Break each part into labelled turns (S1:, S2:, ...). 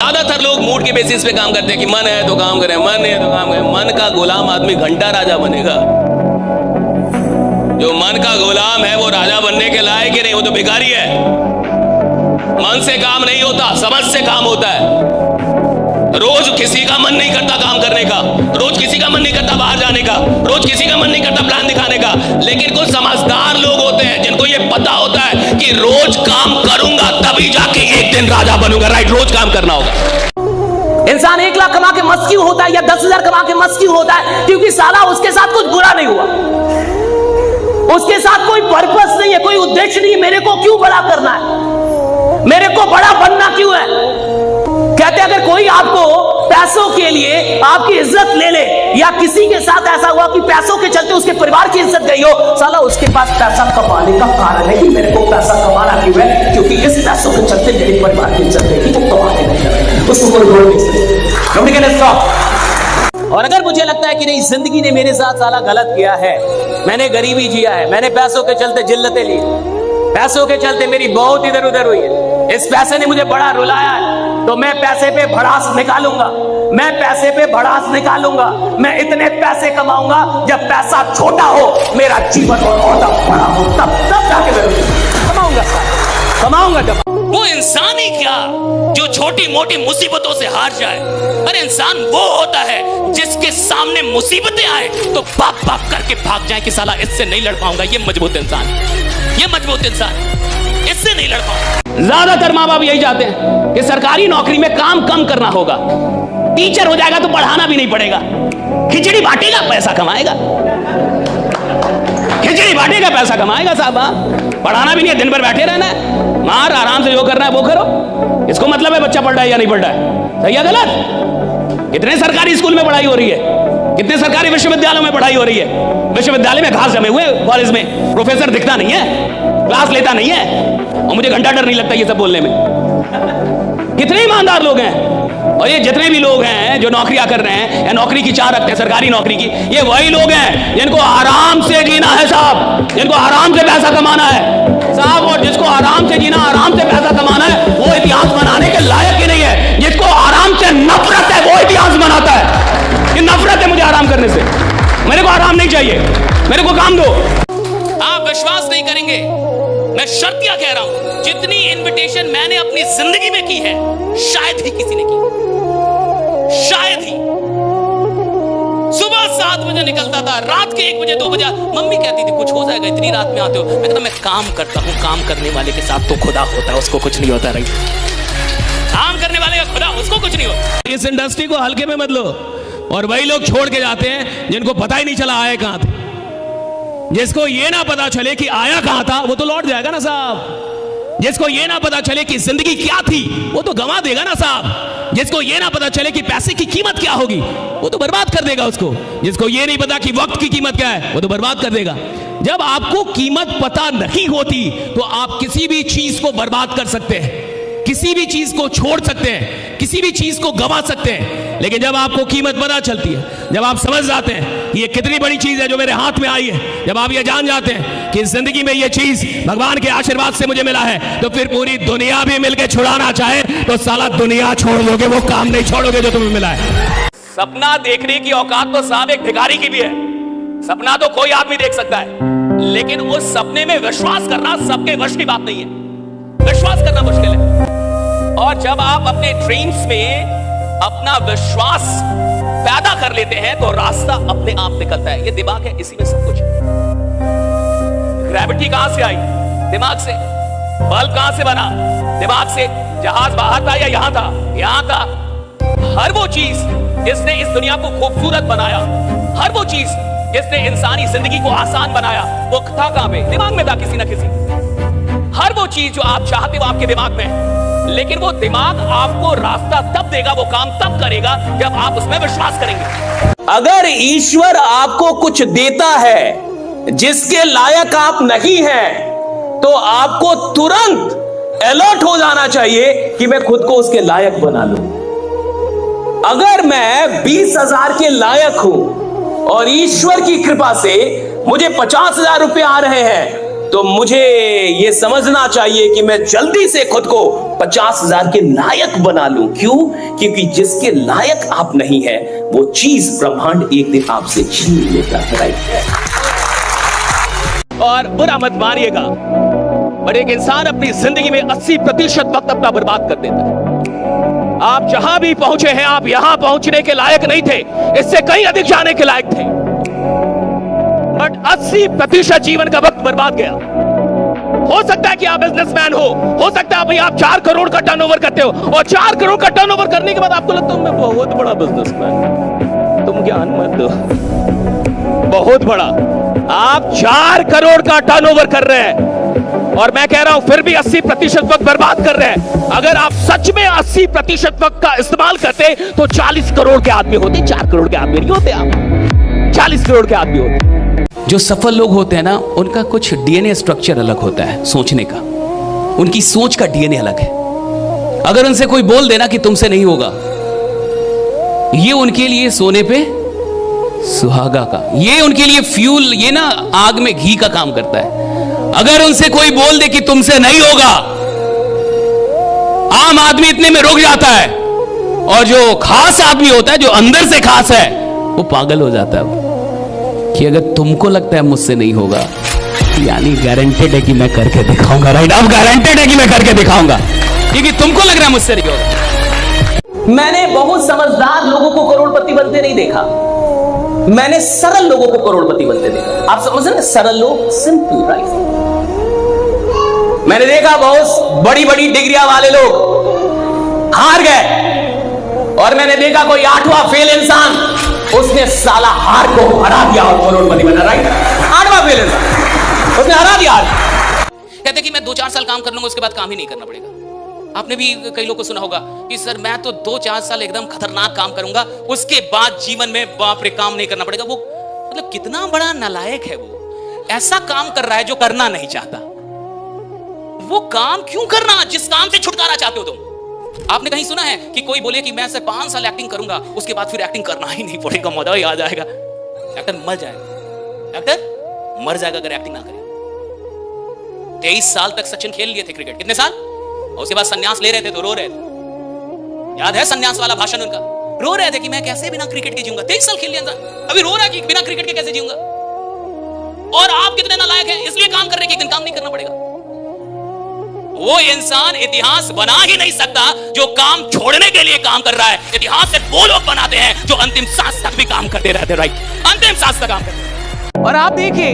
S1: ज्यादातर लोग मूड के बेसिस पे काम करते हैं कि मन है तो काम करें, मन है तो काम करें। मन का गुलाम आदमी घंटा राजा बनेगा। जो मन का गुलाम है वो राजा बनने के लायक ही नहीं, वो तो भिखारी है। मन से काम नहीं होता, समझ से काम होता है। रोज किसी का मन नहीं करता काम करने का, रोज किसी का मन नहीं करता बाहर जाने का, रोज किसी का मन नहीं करता प्लान दिखाने का। लेकिन कुछ समझदार लोग होते हैं जिनको ये पता होता है कि रोज काम करूंगा तभी जाके एक दिन राजा बनूंगा। राइट, रोज काम करना होगा।
S2: इंसान 1 लाख कमा के मस्त क्यों होता है या 10,000 कमा के मस्त क्यों होता है? क्योंकि साला उसके साथ कुछ बुरा नहीं हुआ, उसके साथ कोई पर्पस नहीं है, कोई उद्देश्य नहीं है। मेरे को क्यों बड़ा करना है, मेरे को बड़ा बनना क्यों है? कहते अगर कोई आपको पैसों के लिए आपकी इज्जत ले ले, या किसी के साथ ऐसा हुआ कि पैसों के चलते उसके परिवार की इज्जत गई हो, साला उसके पास पैसा कमाने का कारण है कि मेरे को पैसा कमाना क्यों है? क्योंकि इस पैसों के चलते मेरे परिवार की इज्जत गई, वो कमाने नहीं, उसको कोई रोक नहीं सकता। Nobody can stop. और अगर मुझे लगता है कि नहीं, जिंदगी ने मेरे साथ साला गलत किया है, मैंने गरीबी जिया है, मैंने पैसों के चलते जिल्लतें ली, पैसों के चलते मेरी बहुत इधर उधर हुई है, इस पैसे ने मुझे बड़ा रुलाया है, तो मैं पैसे पे भड़ास निकालूंगा, मैं पैसे पे भड़ास निकालूंगा। मैं इतने पैसे कमाऊंगा जब पैसा छोटा हो, मेरा जीवन और बड़ा हो, तब जाके कमाऊंगा, कमाऊंगा जब।
S1: वो इंसान ही क्या जो छोटी मोटी मुसीबतों से हार जाए। अरे इंसान वो होता है जिसके सामने मुसीबतें आए तो बाप बाप करके भाग जाए कि साला इससे नहीं लड़ पाऊंगा। ये मजबूत इंसान, ये मजबूत इंसान, इससे नहीं लड़ पाऊंगा।
S2: ज्यादातर माँ बाप यही चाहते हैं कि सरकारी नौकरी में काम कम करना होगा, टीचर हो जाएगा तो पढ़ाना भी नहीं पड़ेगा, खिचड़ी बांटेगा पैसा कमाएगा, खिचड़ी बांटेगा पैसा कमाएगा साहब, पढ़ाना भी नहीं है, दिन भर बैठे रहना है, मार आराम से जो करना है वो करो। इसको मतलब है बच्चा पढ़ रहा है या नहीं पढ़ रहा है, सही है गलत? कितने सरकारी स्कूल में पढ़ाई हो रही है, कितने सरकारी विश्वविद्यालयों में पढ़ाई हो रही है। विश्वविद्यालय में घास जमे हुए, कॉलेज में प्रोफेसर दिखता नहीं है, क्लास लेता नहीं है, और मुझे घंटा डर नहीं लगता ये सब बोलने में। कितने ईमानदार लोग हैं, और ये जितने भी लोग हैं जो नौकरियां कर रहे हैं या नौकरी की चाह रखते हैं सरकारी नौकरी की, ये वही लोग हैं जिनको आराम से जीना है साहब, जिनको आराम से पैसा कमाना है साहब। और जिसको आराम से जीना, आराम से पैसा कमाना है, वो इतिहास बनाने के लायक ही नहीं है। जिसको आराम से नफरत है वो इतिहास बनाता है कि नफरत है मुझे आराम करने से, मेरे को आराम नहीं चाहिए, मेरे को काम दो।
S1: आप विश्वास नहीं करेंगे, मैं शर्तिया कह रहा हूं, जितनी इनविटेशन मैंने अपनी जिंदगी में की है शायद ही किसी ने की, शायद ही। सुबह 7 बजे निकलता था, रात के 1 बजे 2 बजे मम्मी कहती थी कुछ हो जाएगा, इतनी रात में आते हो। मैं कहता मैं काम करता हूं, काम करने वाले के साथ तो खुदा होता है, उसको कुछ नहीं होता। रही काम करने वाले का खुदा, उसको कुछ नहीं होता।
S3: इस इंडस्ट्री को हल्के में मत लो। और वही लोग छोड़ के जाते हैं जिनको पता ही नहीं चला आए कहां थे। जिसको ये ना पता चले कि आया कहां था वो तो लौट जाएगा ना साहब। जिसको ये ना पता चले कि जिंदगी क्या थी वो तो गंवा देगा ना साहब। जिसको ये ना पता चले कि पैसे की कीमत क्या होगी वो तो बर्बाद कर देगा उसको। जिसको ये नहीं पता कि वक्त की कीमत क्या है वो तो बर्बाद कर देगा। जब आपको कीमत पता नहीं होती तो आप किसी भी चीज को बर्बाद कर सकते हैं, किसी भी चीज को छोड़ सकते हैं, किसी भी चीज को गंवा सकते हैं। लेकिन जब आपको कीमत पता चलती है, जब आप समझ जाते हैं कि ये कितनी बड़ी चीज है जो मेरे हाथ में आई है, जब आप ये जान जाते हैं कि जिंदगी में ये चीज भगवान के आशीर्वाद से मुझे मिला है, तो फिर पूरी दुनिया भी मिलकर छुड़ाना चाहे तो साला दुनिया छोड़ दोगे, वो काम नहीं छोड़ोगे जो तुम्हें मिला है।
S1: सपना देखने की औकात तो साहब एक भिखारी की भी है। सपना तो कोई आदमी देख सकता है, लेकिन उस सपने में विश्वास करना सबके वश की बात नहीं है। विश्वास करना मुश्किल है। और जब आप अपने ड्रीम्स में अपना विश्वास पैदा कर लेते हैं तो रास्ता अपने आप निकलता है। ये दिमाग है, इसी में सब कुछ। ग्रेविटी कहां से आई? दिमाग से। बल्ब कहां से बना? दिमाग से। जहाज बाहर था या यहां था? यहां था। हर वो चीज जिसने इस दुनिया को खूबसूरत बनाया, हर वो चीज जिसने इंसानी जिंदगी को आसान बनाया, वो था कहां पे? दिमाग में था किसी ना किसी। हर वो चीज जो आप चाहते हो आपके दिमाग में है, लेकिन वो दिमाग आपको रास्ता तब देगा, वो काम तब करेगा जब आप उसमें विश्वास करेंगे।
S2: अगर ईश्वर आपको कुछ देता है जिसके लायक आप नहीं हैं, तो आपको तुरंत अलर्ट हो जाना चाहिए कि मैं खुद को उसके लायक बना लूं। अगर मैं 20,000 के लायक हूं और ईश्वर की कृपा से मुझे 50,000 रुपए आ रहे हैं, तो मुझे ये समझना चाहिए कि मैं जल्दी से खुद को 50,000 के लायक बना लूं। क्यों? क्योंकि जिसके लायक आप नहीं है वो चीज ब्रह्मांड एक दिन आपसे छीन लेता है। राइट?
S1: और बुरा मत मानिएगा, पर एक इंसान अपनी जिंदगी में 80% वक्त अपना बर्बाद कर देता है। आप जहां भी पहुंचे हैं, आप यहां पहुंचने के लायक नहीं थे, इससे कहीं अधिक जाने के लायक थे, बट 80% जीवन का वक्त बर्बाद गया। हो सकता है कि आप बिजनेसमैन हो सकता है भाई आप 4 करोड़ का टर्नओवर करते हो, और 4 करोड़ का टर्नओवर करने के बाद आपको लगता है मैं बहुत बड़ा बिजनेसमैन। तुम ज्ञान मत दो, बहुत बड़ा। आप 4 करोड़ का टर्नओवर कर रहे हैं, और मैं कह रहा हूं फिर भी 80% वक्त बर्बाद कर रहे हैं। अगर आप सच में 80% वक्त का इस्तेमाल करते तो 40 करोड़ के आदमी होते। 4 करोड़ के आदमी नहीं होते, आप 40 करोड़ के आदमी होते।
S3: जो सफल लोग होते हैं ना, उनका कुछ डीएनए स्ट्रक्चर अलग होता है, सोचने का। उनकी सोच का डीएनए अलग है। अगर उनसे कोई बोल देना कि तुमसे नहीं होगा, ये उनके लिए सोने पे सुहागा का, ये उनके लिए फ्यूल, ये ना आग में घी का काम करता है। अगर उनसे कोई बोल दे कि तुमसे नहीं होगा, आम आदमी इतने में रुक जाता है, और जो खास आदमी होता है, जो अंदर से खास है, वो पागल हो जाता है कि अगर तुमको लगता है मुझसे नहीं होगा, यानी गारंटेड है कि मैं करके दिखाऊंगा। राइट? अब गारंटेड है कि मैं करके दिखाऊंगा, क्योंकि तुमको लग रहा है मुझसे नहीं होगा।
S2: मैंने बहुत समझदार लोगों को करोड़पति बनते नहीं देखा, मैंने सरल लोगों को करोड़पति बनते देखा। आप समझ रहे हैं? सरल लोग, सिंपल लाइफ। मैंने देखा बहुत बड़ी बड़ी डिग्रियां वाले लोग हार गए, और मैंने देखा कोई 8वां फेल इंसान, उसने साला हार को हरा दिया और करोड़पति बना। राइट? 8वां फेल इंसान, उसने हरा दिया।
S3: कहते कि मैं 2-4 साल काम कर लूंगा, उसके बाद काम ही नहीं करना पड़ेगा। आपने भी कई लोगों को सुना होगा कि सर मैं तो 2-4 साल एकदम खतरनाक काम करूंगा, उसके बाद जीवन में बाप रे काम नहीं करना पड़ेगा। वो मतलब कितना बड़ा नालायक है, वो ऐसा काम कर रहा है जो करना नहीं चाहता। वो काम क्यों करना जिस काम से छुटकारा चाहते हो तुम? आपने कहीं सुना है कि कोई बोले कि मैं सिर्फ 5 साल एक्टिंग करूंगा, उसके बाद फिर एक्टिंग करना ही नहीं पड़ेगा, मजा ही आ जाएगा? एक्टर मर जाएगा, एक्टर मर जाएगा अगर एक्टिंग ना करे। 23 साल तक सचिन खेल लिए थे क्रिकेट, कितने साल? और उसके बाद संन्यास ले रहे थे तो रो रहे थे। याद है संन्यास वाला भाषण उनका? रो रहे थे कि मैं कैसे बिना क्रिकेट के जीऊंगा। 23 साल खेल लिया, अभी रो रहा है कि बिना क्रिकेट के कैसे जीऊंगा। और आप कितने नालायक हैं, इसलिए काम कर रहे हैं कि एक दिन काम नहीं करना पड़ेगा। वो इंसान इतिहास बना ही नहीं सकता जो काम छोड़ने के लिए काम कर रहा है। इतिहास से वो लोग बनाते हैं जो अंतिम सांस तक भी काम करते रहते। राइट? अंतिम सांस तक काम करते।
S1: और आप देखिए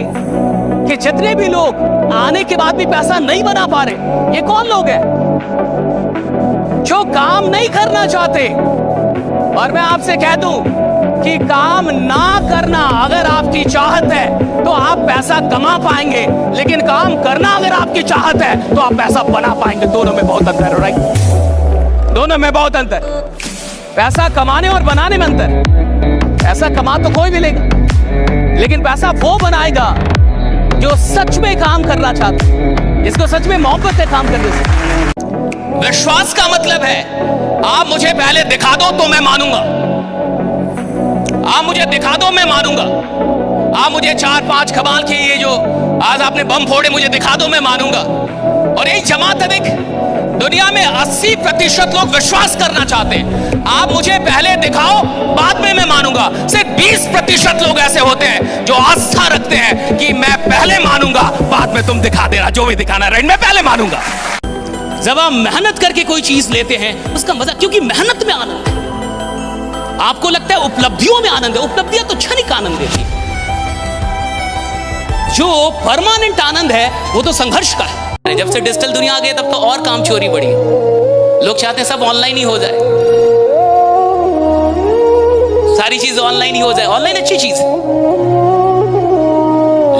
S1: कि जितने भी लोग आने के बाद भी पैसा नहीं बना पा रहे, ये कौन लोग हैं? जो काम नहीं करना चाहते। और मैं आपसे कह दूं कि काम ना करना अगर आपकी चाहत है तो आप पैसा कमा पाएंगे, लेकिन काम करना अगर आपकी चाहत है तो आप पैसा बना पाएंगे। दोनों में बहुत अंतर है। राइट? दोनों में बहुत अंतर। पैसा कमाने और बनाने में अंतर। पैसा कमा तो कोई भी लेगा, लेकिन पैसा वो बनाएगा जो सच में काम करना चाहता है, जिसको सच में मोहब्बत है काम करने से।
S3: विश्वास का मतलब है आप मुझे पहले दिखा दो तो मैं मानूंगा। आप मुझे दिखा दो, मैं मानूंगा। आप मुझे 4-5 कमाल के ये जो आज आपने बम फोड़े, मुझे दिखा दो, मैं मानूंगा। और यही जमात है। देख, दुनिया में 80% लोग विश्वास करना चाहते हैं। आप मुझे पहले दिखाओ, बाद में मैं मानूंगा। सिर्फ 20% लोग ऐसे होते हैं जो आस्था रखते हैं कि मैं पहले मानूंगा, बाद में तुम दिखा देना जो भी दिखाना। राइट? मैं पहले मानूंगा। जब आप मेहनत करके कोई चीज लेते हैं उसका मजा, क्योंकि मेहनत में आनंद है। आपको लगता है उपलब्धियों में आनंद है, उपलब्धियां तो क्षणिक आनंद देती है। जो परमानेंट आनंद है वो तो संघर्ष का है। जब से डिजिटल दुनिया आ गई तब तो और काम चोरी बढ़ी। लोग चाहते हैं सब ऑनलाइन ही हो जाए, सारी चीज ऑनलाइन ही हो जाए। ऑनलाइन अच्छी चीज है,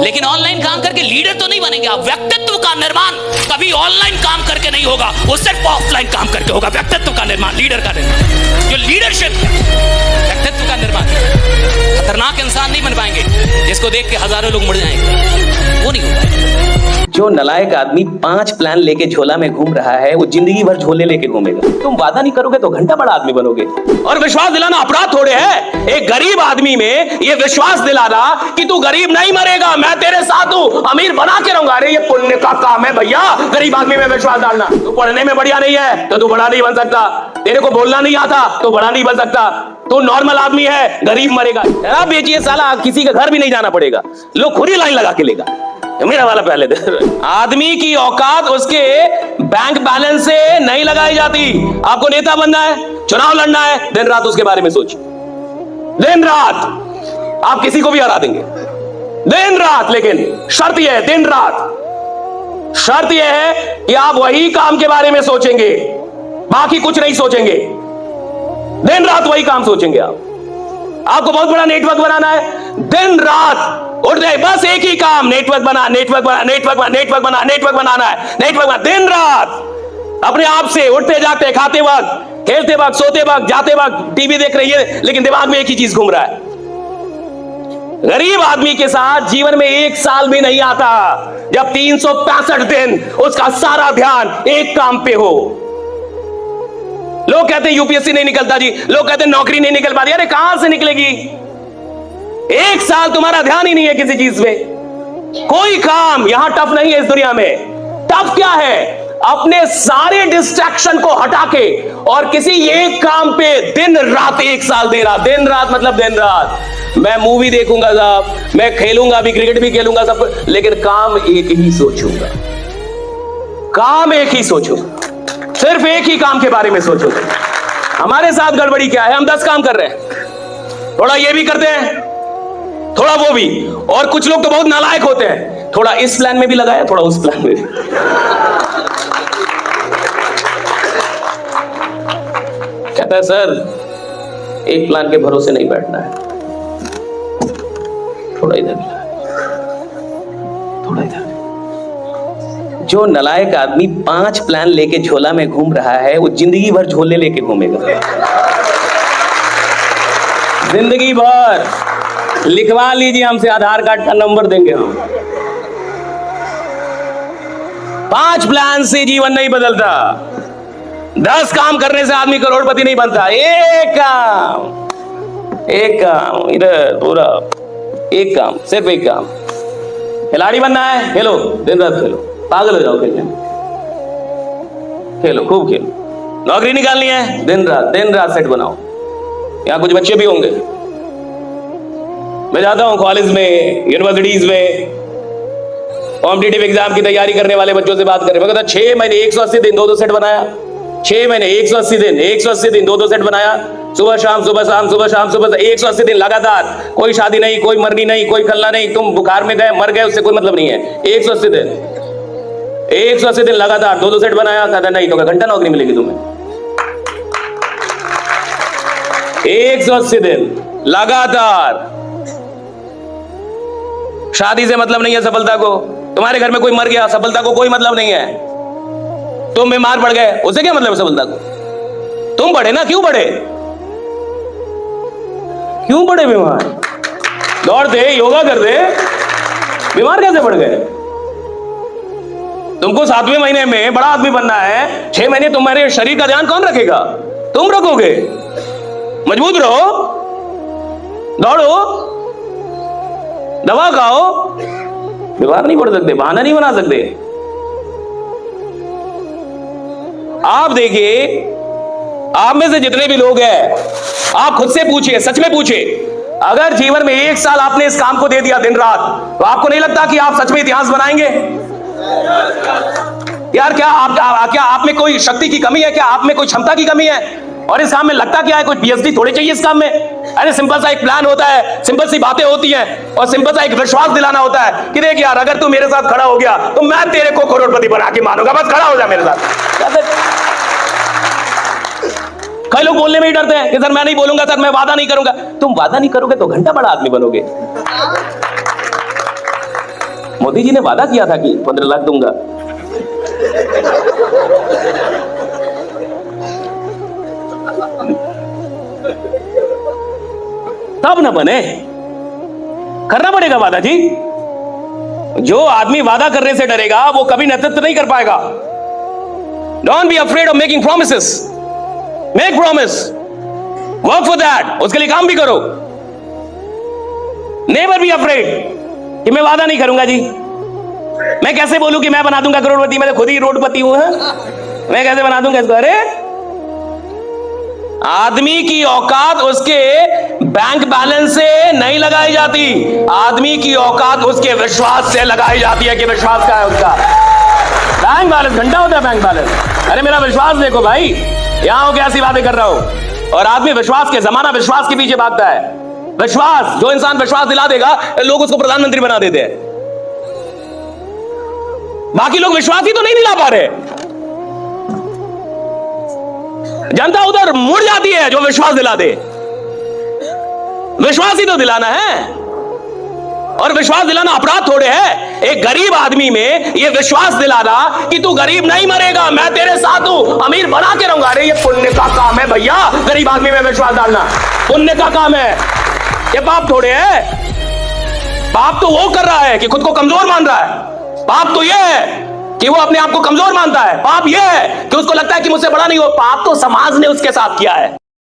S3: लेकिन ऑनलाइन काम करके लीडर तो नहीं बनेंगे आप। व्यक्तित्व का निर्माण
S1: कभी ऑनलाइन काम करके नहीं होगा, वो सिर्फ ऑफलाइन काम करके होगा। व्यक्तित्व का निर्माण, लीडर का निर्माण, जो लीडरशिप है, व्यक्तित्व का निर्माण। खतरनाक इंसान नहीं बन पाएंगे जिसको देख के हजारों लोग मुड़ जाएंगे, वो नहीं होगा।
S2: जो नलायक आदमी 5 प्लान लेके झोला में घूम रहा है, वो जिंदगी भर झोले लेके घूमेगा। तुम वादा नहीं करोगे तो घंटा बड़ा आदमी बनोगे। और विश्वास दिलाना अपराध थोड़े है। एक गरीब आदमी में ये विश्वास दिलाना कि तू गरीब नहीं मरेगा, मैं तेरे साथ हूं, अमीर बना के रहूंगा, अरे ये पुण्य का काम है भैया। गरीब आदमी में विश्वास डालना। तू पढ़ने में बढ़िया नहीं है तो तू बड़ा नहीं बन सकता, तेरे को बोलना नहीं आता तो बड़ा नहीं बन सकता, तू नॉर्मल आदमी है, गरीब मरेगा। शराब बेचिए साला, किसी का घर भी नहीं जाना पड़ेगा, लोग खुद ही लाइन लगा के लेगा। मेरा वाला पहले आदमी की औकात उसके बैंक बैलेंस से नहीं लगाई जाती। आपको नेता बनना है, चुनाव लड़ना है, दिन रात उसके बारे में सोचिए, दिन रात। आप किसी को भी हरा देंगे दिन रात, लेकिन शर्त यह है, दिन रात शर्त यह है कि आप वही काम के बारे में सोचेंगे, बाकी कुछ नहीं सोचेंगे। दिन रात वही काम सोचेंगे आप। आपको बहुत बड़ा नेटवर्क बनाना है, दिन रात उठ जाए, बस एक ही काम, नेटवर्क बना, नेटवर्क बना, नेटवर्क बना, नेटवर्क बना, नेटवर्क बनाना है, नेटवर्क बना। दिन रात अपने आप से उठते जागते, खाते वक्त, खेलते वक्त, सोते वक्त, जाते वक्त, टीवी देख रही है, लेकिन दिमाग में एक ही चीज घूम रहा है। गरीब आदमी के साथ जीवन में 1 साल भी नहीं आता जब 365 दिन उसका सारा ध्यान एक काम पे हो। लोग कहते हैं यूपीएससी नहीं निकलता जी, लोग कहते हैं नौकरी नहीं निकल पाती। अरे कहां से निकलेगी? 1 साल तुम्हारा ध्यान ही नहीं है किसी चीज में। कोई काम यहां टफ नहीं है इस दुनिया में। टफ क्या है? अपने सारे डिस्ट्रैक्शन को हटा के और किसी एक काम पे दिन रात 1 साल दे रहा। दिन रात मतलब दिन रात। मैं मूवी देखूंगा साहब, मैं खेलूंगा भी, क्रिकेट भी खेलूंगा सब, लेकिन काम एक ही सोचूंगा, काम एक ही सोचूंगा, सिर्फ एक ही काम के बारे में सोचूंगा। हमारे साथ गड़बड़ी क्या है? हम 10 काम कर रहे हैं, थोड़ा ये भी करते हैं, थोड़ा वो भी, और कुछ लोग तो बहुत नालायक होते हैं, थोड़ा इस प्लान में भी लगाया, थोड़ा उस प्लान में भी। कहता है सर एक प्लान के भरोसे नहीं बैठना है, थोड़ा इधर, थोड़ा इधर। जो नलायक आदमी 5 प्लान लेके झोला में घूम रहा है, वो जिंदगी भर झोले लेके घूमेगा। जिंदगी भर। लिखवा लीजिए हमसे, आधार कार्ड का नंबर देंगे हम। 5 प्लान से जीवन नहीं बदलता, 10 काम करने से आदमी करोड़पति नहीं बनता। एक काम इधर पूरा, एक काम, सिर्फ एक काम। खिलाड़ी बनना है, खेलो, दिन रात खेलो, पागल हो जाओ खेलने, खेलो, खूब खेलो। नौकरी निकालनी है, दिन रात सेट बनाओ। यहां कुछ बच्चे भी होंगे, मैं जाता हूं कॉलेज में, यूनिवर्सिटीज में, कॉम्पिटिटिव एग्जाम की तैयारी करने वाले बच्चों से बात करें। मैं कहता 6 महीने 180 दिन 2-2 सेट बनाया, 6 महीने 180 दिन 2-2 सेट बनाया, सुबह शाम सुबह शाम सुबह शाम सुबह 180 दिन लगातार। कोई शादी नहीं, कोई मरनी नहीं, कोई खलना नहीं, तुम बुखार में गए मर गए उससे कोई मतलब नहीं है। 180 दिन लगातार 2-2 सेट बनाया। कहता नहीं तो घंटा नौकरी मिलेगी तुम्हें। 180 दिन लगातार। शादी से मतलब नहीं है सफलता को। तुम्हारे घर में कोई मर गया, सफलता को कोई मतलब नहीं है। तुम बीमार पड़ गए, उससे क्या मतलब है सफलता को? तुम बढ़े ना, क्यों बढ़े? क्यों बढ़े बीमार? दौड़ते, योगा करते, बीमार कैसे पड़ गए? तुमको 7वें महीने में बड़ा आदमी बनना है, 6 महीने तुम्हारे शरीर का ध्यान कौन रखेगा? तुम रखोगे। मजबूत रहो, दौड़ो, दवा खाओ, बीमार नहीं पड़ सकते, बहाना नहीं बना सकते। आप देखिए, आप में से जितने भी लोग हैं, आप खुद से पूछिए, सच में पूछिए, अगर जीवन में 1 साल आपने इस काम को दे दिया दिन रात, तो आपको नहीं लगता कि आप सच में इतिहास बनाएंगे? यार क्या आप में कोई शक्ति की कमी है? क्या आप में कोई क्षमता की कमी है? और इस काम में लगता क्या है? कोई पीएचडी थोड़ी चाहिए इस काम में। अरे सिंपल सा एक प्लान होता है, सिंपल सी बातें होती हैं, और सिंपल सा एक विश्वास दिलाना होता है कि देख यार, अगर तू मेरे साथ खड़ा हो गया तो मैं तेरे को करोड़पति बना के मानूंगा, बस खड़ा हो जा मेरे साथ। कई लोग बोलने में ही डरते हैं कि सर मैं नहीं बोलूंगा, सर मैं वादा नहीं करूंगा। तुम वादा नहीं करोगे तो घंटा बड़ा आदमी बनोगे। मोदी जी ने वादा किया था कि 15 लाख दूंगा,
S1: तब ना बने, करना पड़ेगा वादा जी। जो आदमी वादा करने से डरेगा वो कभी नेतृत्व नहीं कर पाएगा। Don't be afraid of making promises, make promise, work for that, उसके लिए काम भी करो। नेवर बी अफ्रेड कि मैं वादा नहीं करूंगा जी, मैं कैसे बोलूं कि मैं बना दूंगा करोड़पति, मैं तो खुद ही रोडपति हूं, मैं कैसे बना दूंगा इसको। अरे आदमी की औकात उसके बैंक बैलेंस से नहीं लगाई जाती, आदमी की औकात उसके विश्वास से लगाई जाती है कि विश्वास क्या है उसका। बैंक बैलेंस घंटा होता है, बैंक बैलेंस। अरे मेरा विश्वास देखो भाई, यहां हो के ऐसी बातें कर रहा हूं। और आदमी विश्वास के, जमाना विश्वास के पीछे भागता है। विश्वास, जो इंसान विश्वास दिला देगा, लोग उसको प्रधानमंत्री बना देते हैं। बाकी लोग विश्वास ही तो नहीं दिला पा रहे, जनता उधर मुड़ जाती है जो विश्वास दिला दे। विश्वास ही तो दिलाना है, और विश्वास दिलाना अपराध थोड़े है। एक गरीब आदमी में ये विश्वास दिलाना कि तू गरीब नहीं मरेगा, मैं तेरे साथ हूं, अमीर बना के रहूंगा, अरे ये पुण्य का काम है भैया। गरीब आदमी में विश्वास डालना पुण्य का काम है, ये पाप थोड़े है। पाप तो वो कर रहा है कि खुद को कमजोर मान रहा है। पाप तो ये है कि वो अपने आप को कमजोर मानता है। पाप ये है कि उसको लगता है कि मुझसे बड़ा नहीं हो। पाप तो समाज ने उसके साथ किया है।